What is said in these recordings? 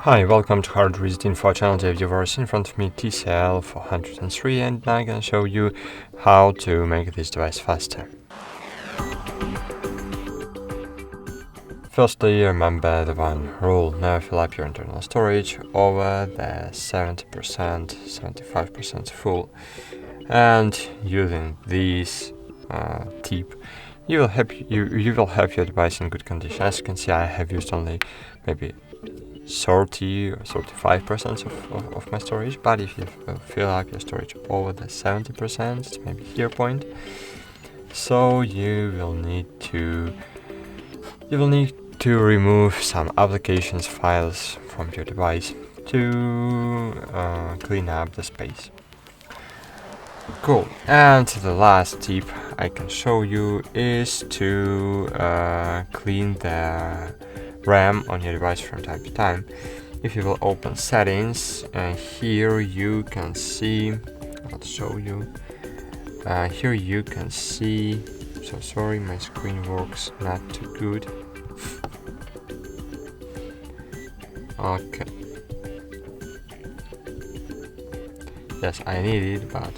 Hi, welcome to Hard Reset Info channel dev viewers. In front of me TCL 403, and now I'm gonna show you how to make this device faster. Firstly, remember the one rule: never fill up your internal storage over the 70%, 75% full. And using this tip, you will have your device in good condition. As you can see, I have used only maybe 30 or 35% of my storage, but if you fill up your storage over the 70%, it's maybe here point. So you will need to remove some applications files from your device to clean up the space. Cool. And the last tip I can show you is to clean the RAM on your device from time to time. If you will open settings, here you can see, I'll show you, here you can see, so sorry, my screen works not too good. Okay. Yes, I need it, but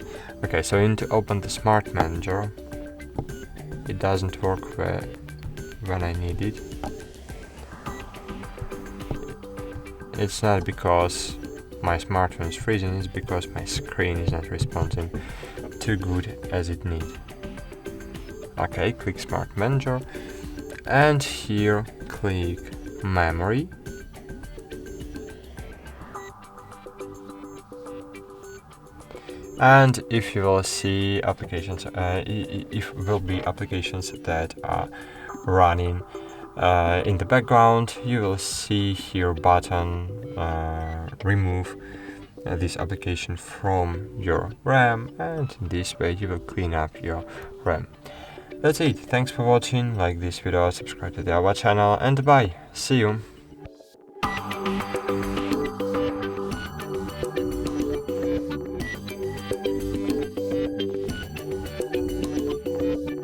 okay, so you need to open the Smart Manager. It doesn't work when I need it. It's not because my smartphone is freezing, it's because my screen is not responding too good as it needs. Okay, click Smart Manager, and here click Memory. And if you will see applications, if will be applications that are running in the background, you will see here button remove this application from your RAM, and this way you will clean up your RAM. That's it. Thanks for watching. Like this video, subscribe to our channel, and bye. See you.